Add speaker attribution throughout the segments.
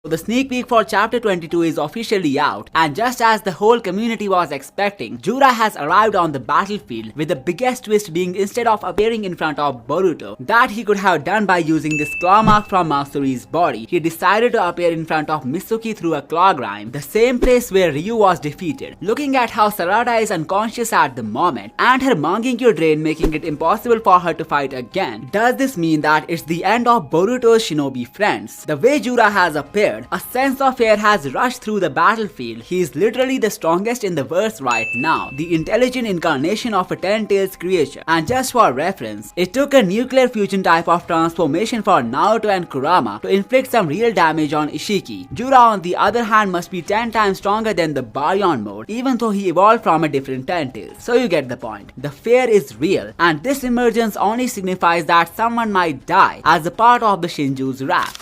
Speaker 1: The sneak peek for chapter 22 is officially out, and just as the whole community was expecting, Jura has arrived on the battlefield, with the biggest twist being instead of appearing in front of Boruto, that he could have done by using this claw mark from Matsuri's body, he decided to appear in front of Mitsuki through a claw grime, the same place where Ryu was defeated. Looking at how Sarada is unconscious at the moment, and her mangekyo drain making it impossible for her to fight again, does this mean that it's the end of Boruto's shinobi friends? The way Jura has appeared, a sense of fear has rushed through the battlefield. He is literally the strongest in the verse right now, the intelligent incarnation of a 10-tailed creature. And just for reference, it took a nuclear fusion type of transformation for Naruto and Kurama to inflict some real damage on Ishhiki. Jura on the other hand must be 10 times stronger than the Baryon mode, even though he evolved from a different 10-tail. So you get the point. The fear is real, and this emergence only signifies that someone might die as a part of the shinjus wrath.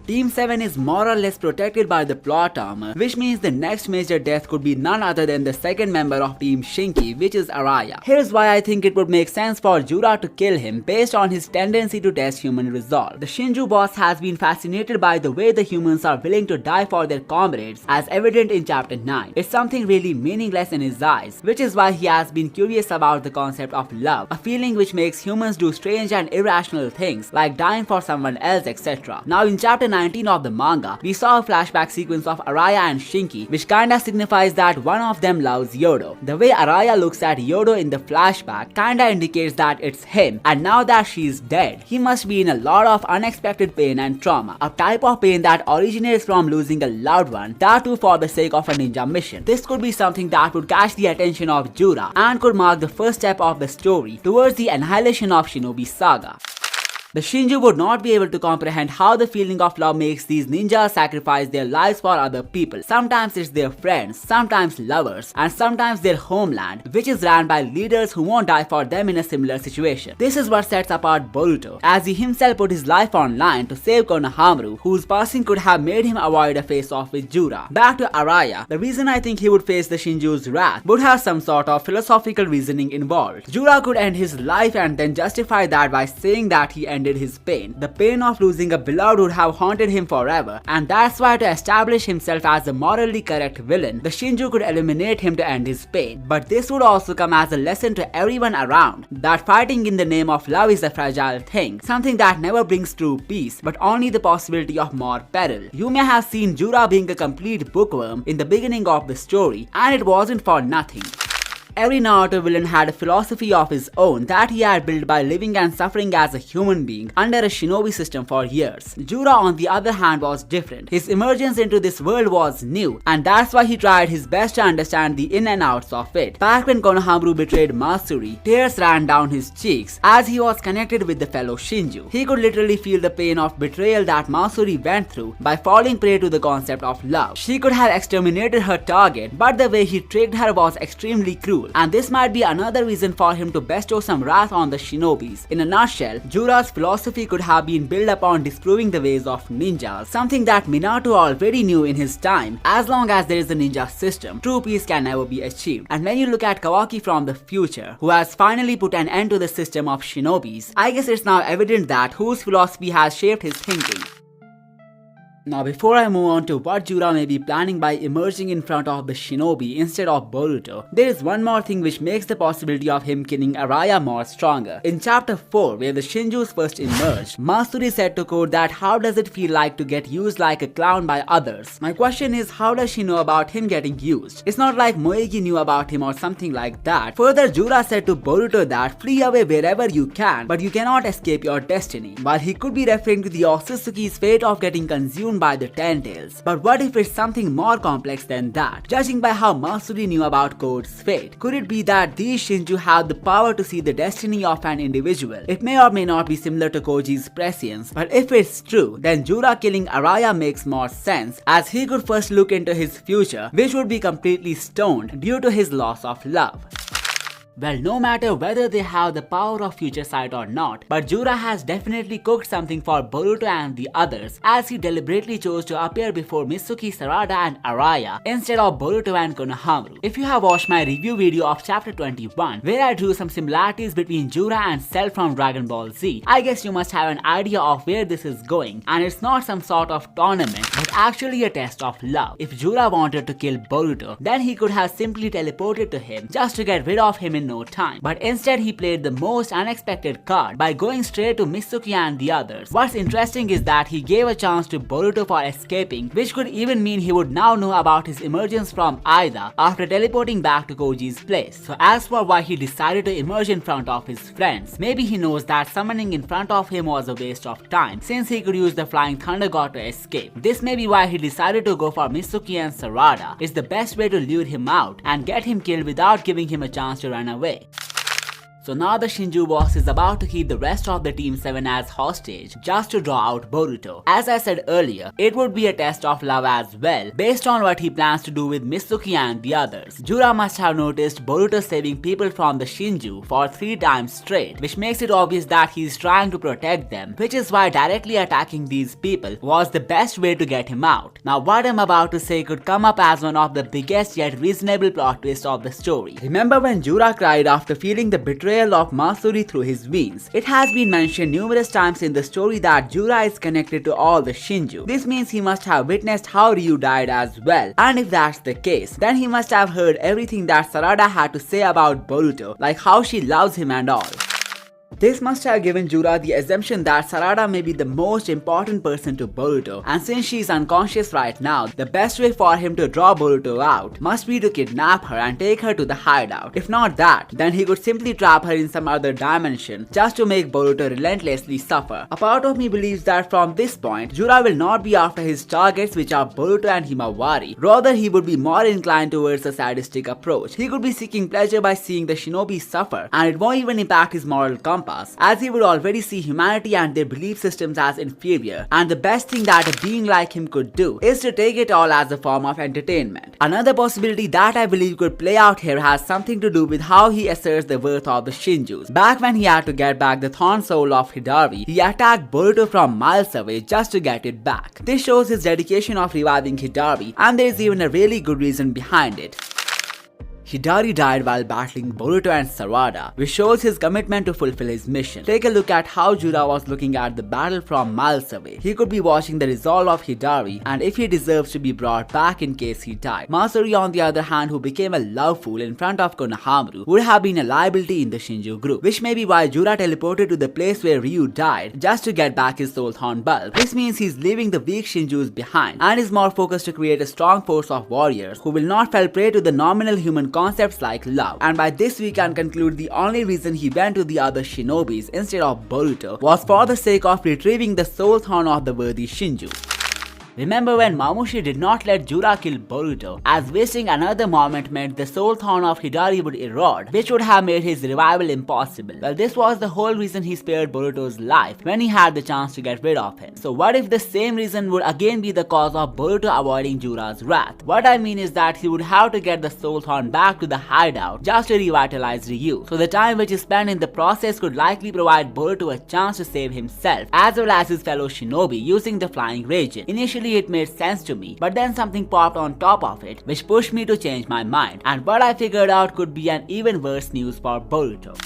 Speaker 1: Team 7 is more or less protected by the plot armor, which means the next major death could be none other than the second member of Team Ishhiki, which is Araya. Here's why I think it would make sense for Jura to kill him based on his tendency to test human resolve. The Shinju boss has been fascinated by the way the humans are willing to die for their comrades, as evident in chapter 9. It's something really meaningless in his eyes, which is why he has been curious about the concept of love, a feeling which makes humans do strange and irrational things like dying for someone else, etc. Now in chapter 19 of the manga, we saw a flashback sequence of Araya and Ishhiki, which kinda signifies that one of them loves Yodo. The way Araya looks at Yodo in the flashback kinda indicates that it's him, and now that she's dead, he must be in a lot of unexpected pain and trauma, a type of pain that originates from losing a loved one, that too for the sake of a ninja mission. This could be something that would catch the attention of Jura and could mark the first step of the story towards the annihilation of Shinobi Saga. The Shinju would not be able to comprehend how the feeling of love makes these ninjas sacrifice their lives for other people. Sometimes it's their friends, sometimes lovers, and sometimes their homeland, which is ran by leaders who won't die for them in a similar situation. This is what sets apart Boruto, as he himself put his life on line to save Konohamaru, whose passing could have made him avoid a face-off with Jura. Back to Araya, the reason I think he would face the Shinju's wrath would have some sort of philosophical reasoning involved. Jura could end his life and then justify that by saying that he ended his pain. The pain of losing a beloved would have haunted him forever, and that's why to establish himself as a morally correct villain, the Shinju could eliminate him to end his pain. But this would also come as a lesson to everyone around, that fighting in the name of love is a fragile thing, something that never brings true peace, but only the possibility of more peril. You may have seen Jura being a complete bookworm in the beginning of the story, and it wasn't for nothing. Every Naruto villain had a philosophy of his own that he had built by living and suffering as a human being under a shinobi system for years. Jura on the other hand was different. His emergence into this world was new, and that's why he tried his best to understand the in and outs of it. Back when Konohamaru betrayed Matsuri, tears ran down his cheeks as he was connected with the fellow Shinju. He could literally feel the pain of betrayal that Matsuri went through by falling prey to the concept of love. She could have exterminated her target, but the way he tricked her was extremely cruel. And this might be another reason for him to bestow some wrath on the shinobis. In a nutshell, Jura's philosophy could have been built upon disproving the ways of ninjas, something that Minato already knew in his time. As long as there is a ninja system, true peace can never be achieved. And when you look at Kawaki from the future, who has finally put an end to the system of shinobis, I guess it's now evident that whose philosophy has shaped his thinking. Now before I move on to what Jura may be planning by emerging in front of the shinobi instead of Boruto, there is one more thing which makes the possibility of him killing Araya more stronger. In chapter 4, where the Shinjus first emerged, Matsuri said to Code that how does it feel like to get used like a clown by others? My question is, how does she know about him getting used? It's not like Moegi knew about him or something like that. Further, Jura said to Boruto that flee away wherever you can, but you cannot escape your destiny. While he could be referring to the Otsutsuki's fate of getting consumed by the 10-tails. But what if it's something more complex than that? Judging by how Matsuri knew about Code's fate, could it be that these Shinju have the power to see the destiny of an individual? It may or may not be similar to Koji's prescience, but if it's true, then Jura killing Araya makes more sense, as he could first look into his future, which would be completely stoned due to his loss of love. Well, no matter whether they have the power of future sight or not, but Jura has definitely cooked something for Boruto and the others, as he deliberately chose to appear before Mitsuki, Sarada and Araya instead of Boruto and Konohamaru. If you have watched my review video of chapter 21, where I drew some similarities between Jura and Cell from Dragon Ball Z, I guess you must have an idea of where this is going, and it's not some sort of tournament, but actually a test of love. If Jura wanted to kill Boruto, then he could have simply teleported to him just to get rid of him in no time, but instead he played the most unexpected card by going straight to Mitsuki and the others. What's interesting is that he gave a chance to Boruto for escaping, which could even mean he would now know about his emergence from Aida after teleporting back to Koji's place. So as for why he decided to emerge in front of his friends, maybe he knows that summoning in front of him was a waste of time since he could use the flying thunder god to escape. This may be why he decided to go for Mitsuki and Sarada. It's the best way to lure him out and get him killed without giving him a chance to run away. So now the Shinju boss is about to keep the rest of the Team 7 as hostage just to draw out Boruto. As I said earlier, it would be a test of love as well, based on what he plans to do with Mitsuki and the others. Jura must have noticed Boruto saving people from the Shinju for 3 times straight, which makes it obvious that he's trying to protect them, which is why directly attacking these people was the best way to get him out. Now what I'm about to say could come up as one of the biggest yet reasonable plot twists of the story. Remember when Jura cried after feeling the betrayal of matsuri through his veins? It has been mentioned numerous times in the story that Jura is connected to all the Shinju. This means he must have witnessed how Ryu died as well, and if that's the case, then he must have heard everything that Sarada had to say about Boruto, like how she loves him and all. This must have given Jura the assumption that Sarada may be the most important person to Boruto, and since she is unconscious right now, the best way for him to draw Boruto out must be to kidnap her and take her to the hideout. If not that, then he could simply trap her in some other dimension just to make Boruto relentlessly suffer. A part of me believes that from this point, Jura will not be after his targets, which are Boruto and Himawari. Rather, he would be more inclined towards a sadistic approach. He could be seeking pleasure by seeing the shinobi suffer, and it won't even impact his moral compass, as he would already see humanity and their belief systems as inferior, and the best thing that a being like him could do is to take it all as a form of entertainment. Another possibility that I believe could play out here has something to do with how he asserts the worth of the Shinjus. Back when he had to get back the Thorn Soul of Hidari, he attacked Boruto from miles away just to get it back. This shows his dedication of reviving Hidari, and there is even a really good reason behind it. Hidari died while battling Boruto and Sarada, which shows his commitment to fulfill his mission. Take a look at how Jura was looking at the battle from miles away. He could be watching the resolve of Hidari and if he deserves to be brought back in case he died. Matsuri, on the other hand, who became a love fool in front of Konohamaru, would have been a liability in the Shinju group, which may be why Jura teleported to the place where Ryu died just to get back his soul thorn bulb. This means he's leaving the weak Shinjus behind and is more focused to create a strong force of warriors who will not fall prey to the nominal human concepts like love. And by this we can conclude the only reason he went to the other shinobis instead of Boruto was for the sake of retrieving the soul thorn of the worthy Shinju. Remember when Mamushi did not let Jura kill Boruto, as wasting another moment meant the soul thorn of Hidari would erode, which would have made his revival impossible. Well, this was the whole reason he spared Boruto's life when he had the chance to get rid of him. So what if the same reason would again be the cause of Boruto avoiding Jura's wrath? What I mean is that he would have to get the soul thorn back to the hideout just to revitalize Ryu. So the time which is spent in the process could likely provide Boruto a chance to save himself as well as his fellow shinobi using the flying Raijin. Initially it made sense to me, but then something popped on top of it which pushed me to change my mind, and what I figured out could be an even worse news for Boruto.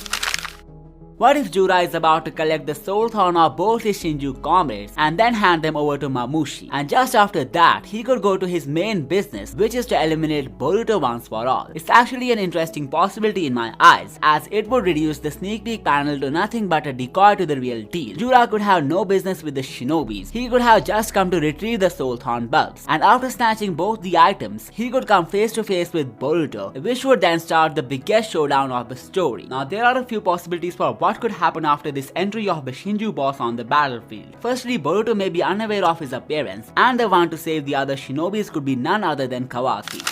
Speaker 1: What if Jura is about to collect the soul thorn of both his Shinju comrades and then hand them over to Mamushi, and just after that he could go to his main business, which is to eliminate Boruto once for all? It's actually an interesting possibility in my eyes, as it would reduce the sneak peek panel to nothing but a decoy to the real deal. Jura could have no business with the shinobis. He could have just come to retrieve the soul thorn bulbs, and after snatching both the items he could come face to face with Boruto, which would then start the biggest showdown of the story. Now there are a few possibilities for what could happen after this entry of the Shinju boss on the battlefield. Firstly, Boruto may be unaware of his appearance, and the one to save the other shinobis could be none other than Kawaki.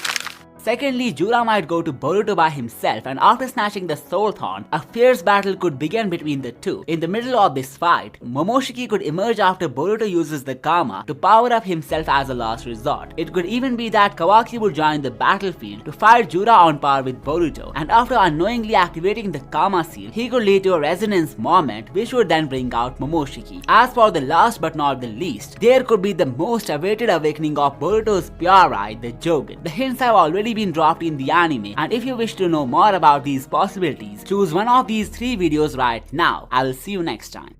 Speaker 1: Secondly, Jura might go to Boruto by himself, and after snatching the soul thorn, a fierce battle could begin between the two. In the middle of this fight, Momoshiki could emerge after Boruto uses the Kama to power up himself as a last resort. It could even be that Kawaki would join the battlefield to fight Jura on par with Boruto, and after unknowingly activating the Kama seal, he could lead to a resonance moment which would then bring out Momoshiki. As for the last but not the least, there could be the most awaited awakening of Boruto's pure eye, the Jogen. The hints have already been dropped in the anime, and if you wish to know more about these possibilities, choose one of these 3 videos right now. I will see you next time.